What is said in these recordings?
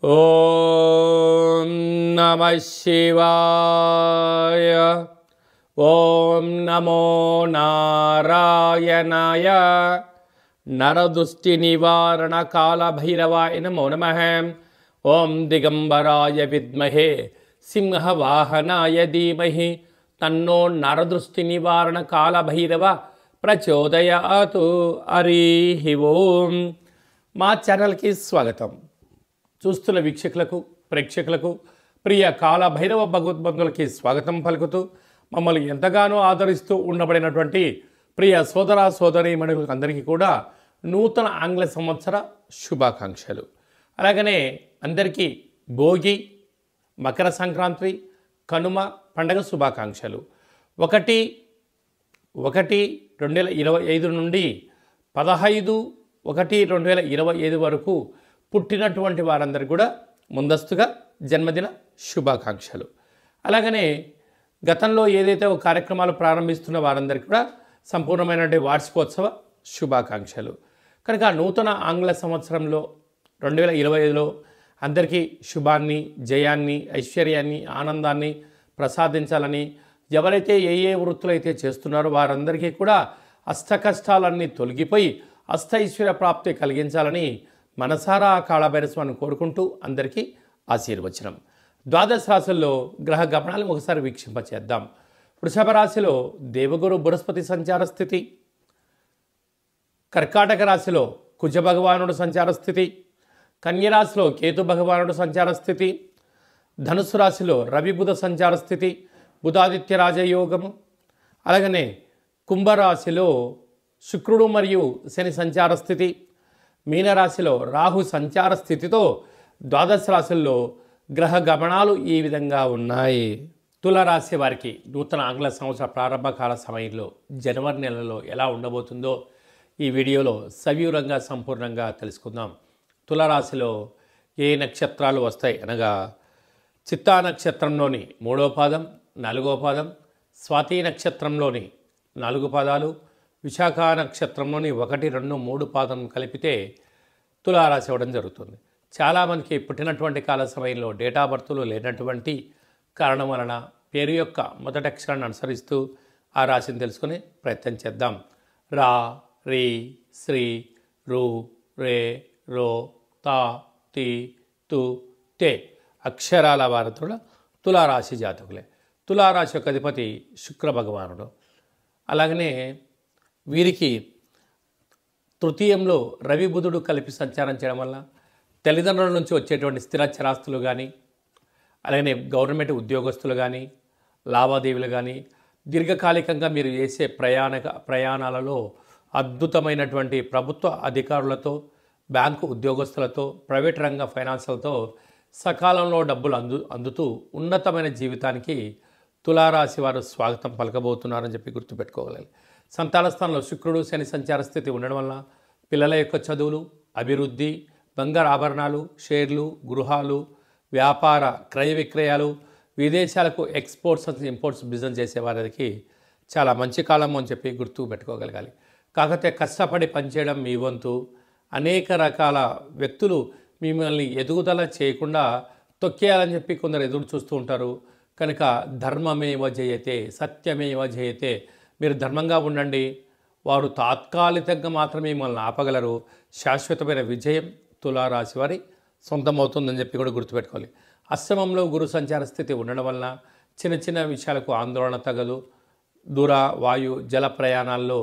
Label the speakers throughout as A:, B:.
A: ఓం నమః శివాయ. ఓం నమో నారాయణాయ. నరదృష్టి నివారణ కాళభైరవాయ నమో నమః. ఓం దిగంబరాయ విద్మహే సింహవాహనాయ ధీమహి తన్నో నరదృష్టి నివారణ కాళభైరవ ప్రచోదయాతు. హరి ఓం. మా ఛానల్కి స్వాగతం. చూస్తున్న వీక్షకులకు ప్రేక్షకులకు ప్రియ కాళభైరవ భగవద్బంధులకి స్వాగతం పలుకుతూ మమ్మల్ని ఎంతగానో ఆదరిస్తూ ఉండబడినటువంటి ప్రియ సోదర సోదరీమణులకు అందరికీ కూడా నూతన ఆంగ్ల సంవత్సర శుభాకాంక్షలు. అలాగనే అందరికీ భోగి, మకర సంక్రాంతి, కనుమ పండగ శుభాకాంక్షలు. 1/1/2025 నుండి 15/1/2025 వరకు పుట్టినటువంటి వారందరికీ కూడా ముందస్తుగా జన్మదిన శుభాకాంక్షలు. అలాగనే గతంలో ఏదైతే ఒక కార్యక్రమాలు ప్రారంభిస్తున్న వారందరికీ కూడా సంపూర్ణమైనటువంటి వార్షికోత్సవ శుభాకాంక్షలు. కనుక నూతన ఆంగ్ల సంవత్సరంలో 2025లో అందరికీ శుభాన్ని, జయాన్ని, ఐశ్వర్యాన్ని, ఆనందాన్ని ప్రసాదించాలని, ఎవరైతే ఏ వృత్తులు అయితే చేస్తున్నారో వారందరికీ కూడా అష్ట కష్టాలన్నీ తొలగిపోయి అష్టైశ్వర్య ప్రాప్తి కలిగించాలని మనసారా కాళభైరస్వామిని కోరుకుంటూ అందరికీ ఆశీర్వచనం. ద్వాదశ రాశుల్లో గ్రహ గమనాలను ఒకసారి వీక్షింపచేద్దాం. వృషభ రాశిలో దేవగురు బృహస్పతి సంచార స్థితి, కర్కాటక రాశిలో కుజ భగవానుడు సంచార స్థితి, కన్యరాశిలో కేతు భగవానుడు సంచార స్థితి, ధనుసు రాశిలో రవి బుధ సంచార స్థితి, బుధాదిత్య రాజయోగము. అలాగనే కుంభరాశిలో శుక్రుడు మరియు శని సంచార స్థితి, మీనరాశిలో రాహు సంచార స్థితితో ద్వాదశ రాశుల్లో గ్రహ గమనాలు ఈ విధంగా ఉన్నాయి. తులారాశి వారికి నూతన ఆంగ్ల సంవత్సర ప్రారంభకాల సమయంలో జనవరి నెలలో ఎలా ఉండబోతుందో ఈ వీడియోలో సవివరంగా సంపూర్ణంగా తెలుసుకుందాం. తులారాశిలో ఏ నక్షత్రాలు వస్తాయి అనగా చిత్తా నక్షత్రంలోని 3వ పాదం, 4వ పాదం, స్వాతి నక్షత్రంలోని 4 పాదాలు, విశాఖ నక్షత్రంలోని 1, 2, 3 పాదం కలిపితే తులారాశి అవ్వడం జరుగుతుంది. చాలామందికి పుట్టినటువంటి కాల సమయంలో డేటా బర్త్లు లేనటువంటి కారణం వలన పేరు యొక్క మొదటి అక్షరాన్ని అనుసరిస్తూ ఆ రాశిని తెలుసుకునే ప్రయత్నం చేద్దాం. రా, రీ, శ్రీ, రు, రే, రో, తా, తి, తు, తే అక్షరాల వారితో తులారాశి జాతకులే. తులారాశి యొక్క అధిపతి శుక్ర భగవానుడు. అలాగనే వీరికి తృతీయంలో రవి బుధుడు కలిపి సంచారం చేయడం వల్ల తల్లిదండ్రుల నుంచి వచ్చేటువంటి స్థిర చరాస్తులు కానీ, అలాగనే గవర్నమెంట్ ఉద్యోగస్తులు కానీ, లావాదేవీలు కానీ, దీర్ఘకాలికంగా మీరు చేసే ప్రయాణాలలో అద్భుతమైనటువంటి ప్రభుత్వ అధికారులతో, బ్యాంకు ఉద్యోగస్తులతో, ప్రైవేట్ రంగ ఫైనాన్సులతో సకాలంలో డబ్బులు అందుతూ ఉన్నతమైన జీవితానికి తులారాశి వారు స్వాగతం పలకబోతున్నారని చెప్పి గుర్తుపెట్టుకోగలగాలి. సంతాన స్థానంలో శుక్రుడు శని సంచార స్థితి ఉండడం వల్ల పిల్లల యొక్క చదువులు, అభివృద్ధి, బంగారు ఆభరణాలు, షేర్లు, గృహాలు, వ్యాపార క్రయ విక్రయాలు, విదేశాలకు ఎక్స్పోర్ట్స్ ఇంపోర్ట్స్ బిజినెస్ చేసేవారికి చాలా మంచి కాలం అని చెప్పి గుర్తు పెట్టుకోగలగాలి. కాకపోతే కష్టపడి పనిచేయడం మీ వంతు. అనేక రకాల వ్యక్తులు మిమ్మల్ని ఎదుగుదల చేయకుండా తొక్కేయాలని చెప్పి కొందరు ఎదురు చూస్తూ ఉంటారు. కనుక ధర్మమేవ జయతే, సత్యమేవ జయతే. మీరు ధర్మంగా ఉండండి. వారు తాత్కాలికంగా మాత్రమే మిమ్మల్ని ఆపగలరు. శాశ్వతమైన విజయం తులారాశి వారి సొంతమవుతుందని చెప్పి కూడా గుర్తుపెట్టుకోవాలి. అష్టమంలో గురు సంచార స్థితి ఉండడం వలన చిన్న చిన్న విషయాలకు ఆందోళన తగదు. దూర వాయు జల ప్రయాణాల్లో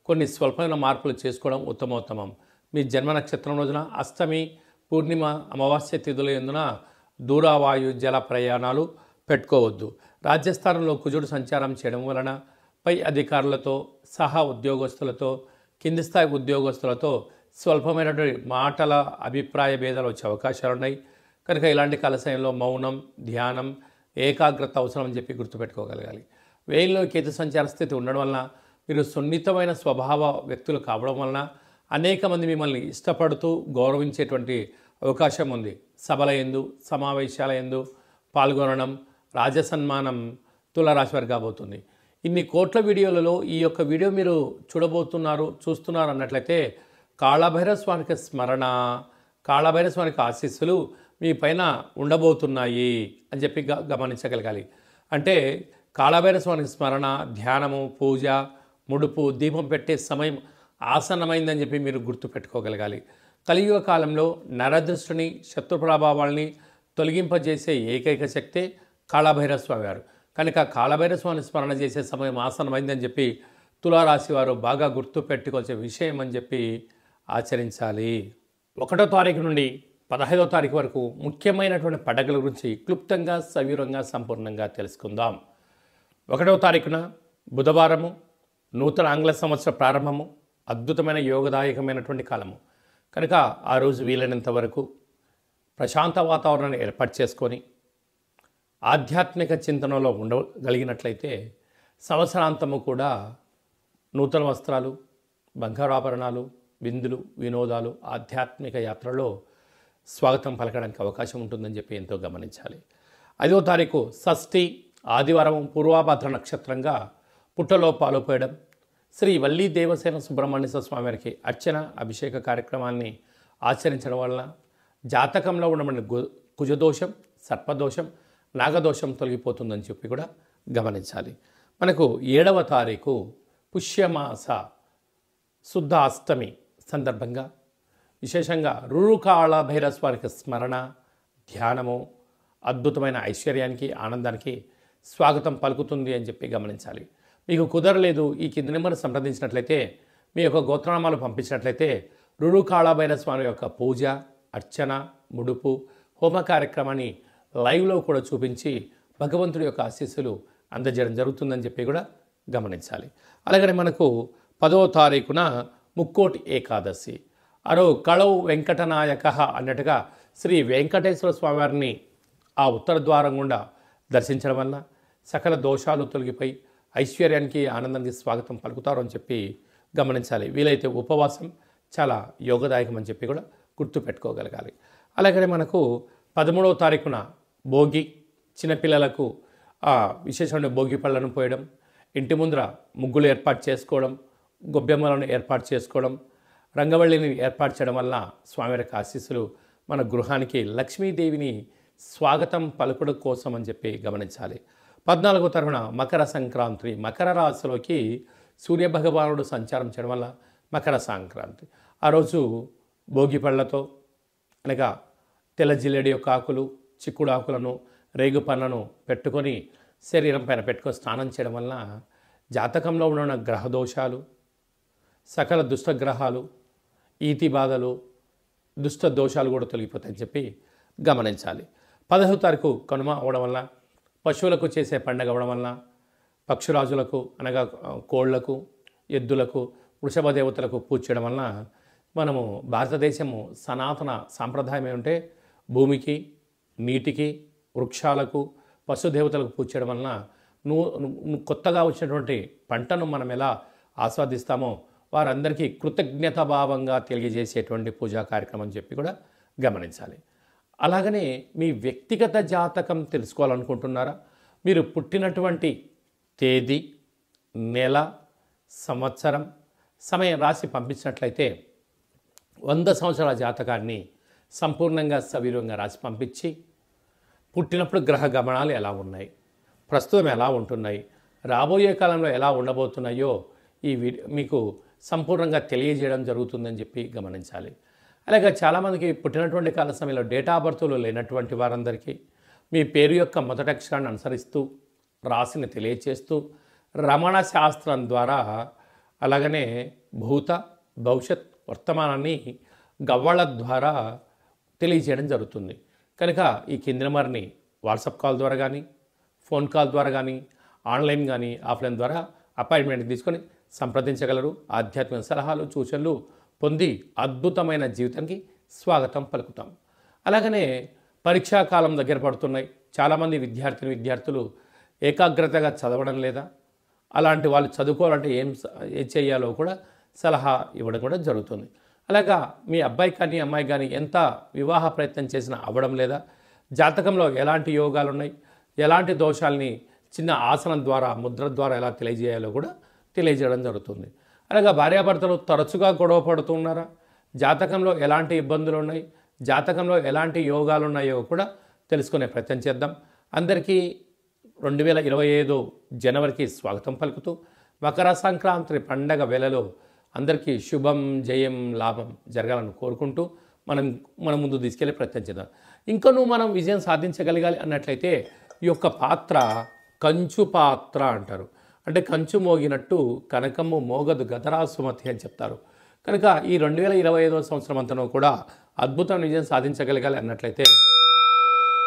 A: కొన్ని స్వల్పమైన మార్పులు చేసుకోవడం ఉత్తమోత్తమం. మీ జన్మ నక్షత్రం రోజున అష్టమి, పూర్ణిమ, అమావాస్య తిథుల యందున దూర వాయు జల ప్రయాణాలు పెట్టుకోవద్దు. రాజ్యస్థానంలో కుజుడు సంచారం చేయడం వలన పై అధికారులతో సహా ఉద్యోగస్తులతో, కింది స్థాయి ఉద్యోగస్తులతో స్వల్పమైనటువంటి మాటల అభిప్రాయ భేదాలు వచ్చే అవకాశాలు ఉన్నాయి. కనుక ఇలాంటి కాల సమయంలో మౌనం, ధ్యానం, ఏకాగ్రత అవసరం అని చెప్పి గుర్తుపెట్టుకోగలగాలి. వేయిలో కేతు సంచార స్థితి ఉండడం వలన మీరు సున్నితమైన స్వభావ వ్యక్తులు కావడం వలన అనేక మంది మిమ్మల్ని ఇష్టపడుతూ గౌరవించేటువంటి అవకాశం ఉంది. సభల యందు, సమావేశాల యందు పాల్గొనడం, రాజసన్మానం తులారాశి వారికి కాబోతుంది. ఇన్ని కోట్ల వీడియోలలో ఈ యొక్క వీడియో మీరు చూస్తున్నారు అన్నట్లయితే కాళభైరవ స్వామికి స్మరణ, కాళభైరవ స్వామికి ఆశీస్సులు మీ పైన ఉండబోతున్నాయి అని చెప్పి గమనించగలగాలి. అంటే కాళభైరవ స్వామి స్మరణ, ధ్యానము, పూజ, ముడుపు, దీపం పెట్టే సమయం ఆసన్నమైందని చెప్పి మీరు గుర్తుపెట్టుకోగలగాలి. కలియుగ కాలంలో నరదృష్టిని, శత్రు ప్రభావాల్ని తొలగింపజేసే ఏకైక శక్తే కాళభైరవ స్వామి వారు. కనుక కాళభైరవ స్వామిని స్మరణ చేసే సమయం ఆసన్నమైందని చెప్పి తులారాశి వారు బాగా గుర్తుపెట్టుకోవాల్సిన విషయం అని చెప్పి ఆచరించాలి. 1వ తారీఖు నుండి 15వ తారీఖు వరకు ముఖ్యమైనటువంటి పండుగల గురించి క్లుప్తంగా, సవివరంగా, సంపూర్ణంగా తెలుసుకుందాం. 1వ తారీఖున బుధవారము, నూతన ఆంగ్ల సంవత్సర ప్రారంభము, అద్భుతమైన యోగదాయకమైనటువంటి కాలము. కనుక ఆ రోజు వీలైనంత వరకు ప్రశాంత వాతావరణాన్ని ఏర్పాటు చేసుకొని ఆధ్యాత్మిక చింతనలో ఉండగలిగినట్లయితే సంవత్సరాంతము కూడా నూతన వస్త్రాలు, బంగారు ఆభరణాలు, విందులు, వినోదాలు, ఆధ్యాత్మిక యాత్రలో స్వాగతం పలకడానికి అవకాశం ఉంటుందని చెప్పి ఎంతో గమనించాలి. 5వ తారీఖు షష్ఠి ఆదివారం, పూర్వాభాద్ర నక్షత్రంగా పుట్టలో పాలు పోయడం, శ్రీ వల్లీ దేవసేన సుబ్రహ్మణ్య స్వామి వారికి అర్చన, అభిషేక కార్యక్రమాన్ని ఆచరించడం వలన జాతకంలో ఉండబడిన కుజదోషం, సర్పదోషం, నాగదోషం తొలగిపోతుందని చెప్పి కూడా గమనించాలి. మనకు 7వ తారీఖు పుష్యమాస శుద్ధ అష్టమి సందర్భంగా విశేషంగా కాళభైరవ స్వామికి స్మరణ, ధ్యానము అద్భుతమైన ఐశ్వర్యానికి, ఆనందానికి స్వాగతం పలుకుతుంది అని చెప్పి గమనించాలి. మీకు కుదరలేదు, ఈ కింది నెంబర్ను సంప్రదించినట్లయితే, మీ యొక్క గోత్రనామాలు పంపించినట్లయితే కాళభైరవ స్వామి యొక్క పూజ, అర్చన, ముడుపు, హోమ కార్యక్రమాన్ని లైవ్లో కూడా చూపించి భగవంతుడి యొక్క ఆశీస్సులు అందజేయడం జరుగుతుందని చెప్పి కూడా గమనించాలి. అలాగనే మనకు 10వ తారీఖున ముక్కోటి ఏకాదశి, అరో కళవు వెంకటనాయక అన్నట్టుగా శ్రీ వెంకటేశ్వర స్వామివారిని ఆ ఉత్తర ద్వారం గుండా దర్శించడం వల్ల సకల దోషాలు తొలగిపోయి ఐశ్వర్యానికి, ఆనందానికి స్వాగతం పలుకుతారు అని చెప్పి గమనించాలి. వీలైతే ఉపవాసం చాలా యోగదాయకం అని చెప్పి కూడా గుర్తుపెట్టుకోగలగాలి. అలాగనే మనకు 13వ తారీఖున భోగి, చిన్నపిల్లలకు విశేషమైన భోగి పళ్ళను పోయడం, ఇంటి ముందర ముగ్గులు ఏర్పాటు చేసుకోవడం, గొబ్బెమ్మలను ఏర్పాటు చేసుకోవడం, రంగవల్లిని ఏర్పాటు చేయడం వల్ల స్వామివారికి ఆశీస్సులు మన గృహానికి లక్ష్మీదేవిని స్వాగతం పలుకుడు కోసం అని చెప్పి గమనించాలి. 14వ తారీఖున మకర సంక్రాంతి, మకర రాశిలోకి సూర్యభగవానుడు సంచారం చేయడం వల్ల మకర సంక్రాంతి. ఆ రోజు భోగి పళ్ళతో అనగా తెల్ల జిల్లేడి యొక్క ఆకులు, చిక్కుడు ఆకులను, రేగు పండ్లను పెట్టుకొని శరీరం పైన పెట్టుకొని స్నానం చేయడం వల్ల జాతకంలో ఉన్న గ్రహదోషాలు, సకల దుష్టగ్రహాలు, ఈతి బాధలు, దుష్ట దోషాలు కూడా తొలగిపోతాయని చెప్పి గమనించాలి. 15వ తారీఖు కనుమ అవడం వల్ల, పశువులకు చేసే పండగ అవ్వడం వల్ల, పక్షురాజులకు అనగా కోళ్లకు, ఎద్దులకు, వృషభ దేవతలకు పూజ చేయడం వలన మనము భారతదేశము సనాతన సాంప్రదాయం ఏమంటే భూమికి, నీటికి, వృక్షాలకు, పశుదేవతలకు పూజ చేయడం వలన కొత్తగా వచ్చినటువంటి పంటను మనం ఎలా ఆస్వాదిస్తామో వారందరికీ కృతజ్ఞతాభావంగా తెలియజేసేటువంటి పూజా కార్యక్రమం అని చెప్పి కూడా గమనించాలి. అలాగనే మీ వ్యక్తిగత జాతకం తెలుసుకోవాలనుకుంటున్నారా? మీరు పుట్టినటువంటి తేదీ, నెల, సంవత్సరం, సమయం రాసి పంపించినట్లయితే 100 సంవత్సరాల జాతకాన్ని సంపూర్ణంగా సవివరంగా రాసి పంపించి, పుట్టినప్పుడు గ్రహ గమనాలు ఎలా ఉన్నాయి, ప్రస్తుతం ఎలా ఉంటున్నాయి, రాబోయే కాలంలో ఎలా ఉండబోతున్నాయో ఈ మీకు సంపూర్ణంగా తెలియజేయడం జరుగుతుందని చెప్పి గమనించాలి. అలాగే చాలామందికి పుట్టినటువంటి కాల సమయంలో డేటా ఆఫ్ బర్త్లు లేనటువంటి వారందరికీ మీ పేరు యొక్క మొదటి అక్షరాన్ని అనుసరిస్తూ రాశిని తెలియచేస్తూ రమణ శాస్త్రం ద్వారా అలాగనే భూత, భవిష్యత్, వర్తమానాన్ని గవ్వళ ద్వారా తెలియజేయడం జరుగుతుంది. కనుక ఈ కింది నెంబర్ని వాట్సాప్ కాల్ ద్వారా కానీ, ఫోన్ కాల్ ద్వారా కానీ, ఆన్లైన్ కానీ, ఆఫ్లైన్ ద్వారా అపాయింట్మెంట్ తీసుకొని సంప్రదించగలరు. ఆధ్యాత్మిక సలహాలు, సూచనలు పొంది అద్భుతమైన జీవితానికి స్వాగతం పలుకుతాం. అలాగనే పరీక్షాకాలం దగ్గర పడుతున్నాయి. చాలామంది విద్యార్థులు ఏకాగ్రతగా చదవడం లేదా, అలాంటి వాళ్ళు చదువుకోవాలంటే ఏం చేయాలో కూడా సలహా ఇవ్వడం కూడా జరుగుతుంది. అలాగా మీ అబ్బాయి కానీ అమ్మాయి కానీ ఎంత వివాహ ప్రయత్నం చేసినా అవ్వడం లేదా, జాతకంలో ఎలాంటి యోగాలు ఉన్నాయి, ఎలాంటి దోషాలని చిన్న ఆసనం ద్వారా, ముద్ర ద్వారా ఎలా తెలియజేయాలో కూడా తెలియజేయడం జరుగుతుంది. అలాగా భార్యాభర్తలు తరచుగా గొడవ పడుతున్నారా, జాతకంలో ఎలాంటి ఇబ్బందులు ఉన్నాయి, జాతకంలో ఎలాంటి యోగాలు ఉన్నాయో కూడా తెలుసుకునే ప్రయత్నం చేద్దాం. అందరికీ 2025 జనవరికి స్వాగతం పలుకుతూ మకర సంక్రాంతి పండగ వేళలో అందరికీ శుభం, జయం, లాభం జరగాలని కోరుకుంటూ మనం ముందు తీసుకెళ్లే ప్రయత్నం చేద్దాం. ఇంకనూ మనం విజయం సాధించగలగాలి అన్నట్లయితే ఈ యొక్క పాత్ర కంచు పాత్ర అంటారు. అంటే కంచు మోగినట్టు కనకము మోగదు గదరా సుమతి అని చెప్తారు. కనుక ఈ 2025 సంవత్సరం అంతనూ కూడా అద్భుతమైన విజయం సాధించగలగాలి అన్నట్లయితే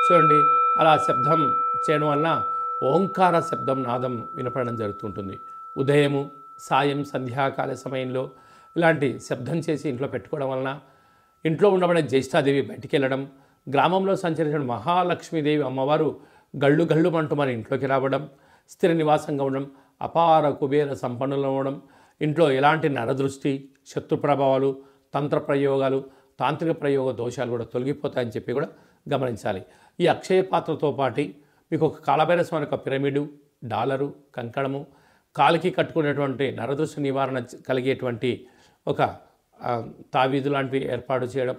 A: చూడండి, అలా శబ్దం చేయడం వలన ఓంకార శబ్దం నాదం వినపడడం జరుగుతుంటుంది. ఉదయము, సాయం, సంధ్యాకాల సమయంలో ఇలాంటి శబ్దం చేసి ఇంట్లో పెట్టుకోవడం వలన ఇంట్లో ఉండబడే జ్యేష్ఠాదేవి బయటికి వెళ్ళడం, గ్రామంలో సంచరించిన మహాలక్ష్మీదేవి అమ్మవారు గళ్ళు గళ్ళు మంటూ మన ఇంట్లోకి రావడం, స్థిర నివాసంగా ఉండడం, అపార కుబేర సంపన్నులు అవ్వడం, ఇంట్లో ఎలాంటి నరదృష్టి, శత్రు ప్రభావాలు, తంత్ర ప్రయోగాలు, తాంత్రిక ప్రయోగ దోషాలు కూడా తొలగిపోతాయని చెప్పి కూడా గమనించాలి. ఈ అక్షయ పాత్రతో పాటు మీకు ఒక కాలభైరవ స్వామి యొక్క పిరమిడు, డాలరు, కంకణము, కాలికి కట్టుకునేటువంటి నరదృష్టి నివారణ కలిగేటువంటి ఒక తావీదు లాంటివి ఏర్పాటు చేయడం,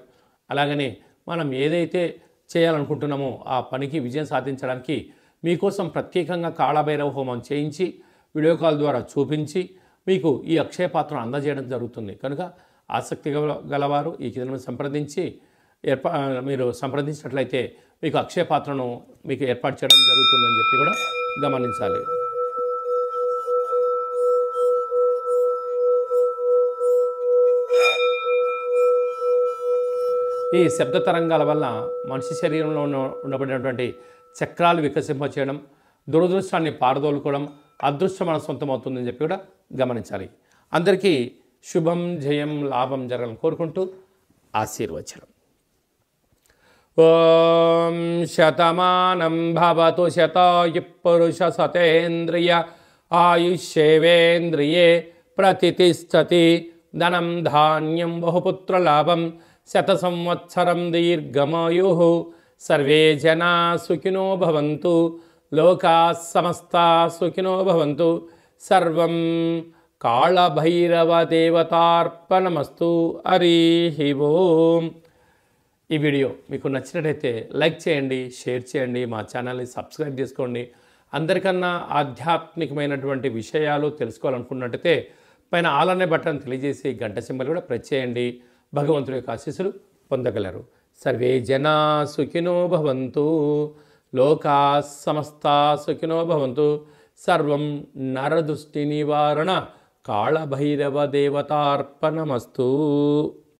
A: అలాగనే మనం ఏదైతే చేయాలనుకుంటున్నామో ఆ పనికి విజయం సాధించడానికి మీకోసం ప్రత్యేకంగా కాళభైరవ హోమం చేయించి వీడియో కాల్ ద్వారా చూపించి మీకు ఈ అక్షయ పాత్రను అందజేయడం జరుగుతుంది. కనుక ఆసక్తి గలవారు ఈ కింద సంప్రదించి మీరు సంప్రదించినట్లయితే మీకు అక్షయ పాత్రను మీకు ఏర్పాటు చేయడం జరుగుతుందని చెప్పి కూడా గమనించాలి. ఈ శబ్ద తరంగాల వల్ల మనిషి శరీరంలో ఉండబడినటువంటి చక్రాలు వికసింపచేయడం, దురదృష్టాన్ని పారదోలుకోవడం, అదృష్టం మన సొంతం అవుతుందని చెప్పి కూడా గమనించాలి. అందరికీ శుభం, జయం, లాభం జరగాలని కోరుకుంటూ ఆశీర్వచనం. ఓం శతమానం భవతు శతాయు పురుష సతేంద్రియ ఆయుష్యేవేంద్రియే ప్రతిష్టతి ధనం ధాన్యం బహుపుత్ర లాభం శత సంవత్సరం దీర్ఘమాయు సర్వే జనా సుఖినో భవంతు లోకా సమస్తా సుఖినో భవంతు సర్వం కాళభైరవ దేవతార్పణమస్తు. హరి ఓం. ఈ వీడియో మీకు నచ్చినట్టయితే లైక్ చేయండి, షేర్ చేయండి, మా ఛానల్ని సబ్స్క్రైబ్ చేసుకోండి. అందరికన్నా ఆధ్యాత్మికమైనటువంటి విషయాలు తెలుసుకోవాలనుకున్నట్టయితే పైన ఆల్ అనే బటన్ తెలియజేసి గంట సింబల్ కూడా ప్రెస్ చేయండి. భగవంతుడి యొక్క ఆశీస్సులు పొందగలరు. సర్వే జనా సుఖినో భవంతు లోకా సమస్తా సుఖినో భవంతు సర్వం నరదృష్టి నివారణ కాళభైరవ దేవతార్పణమస్తు.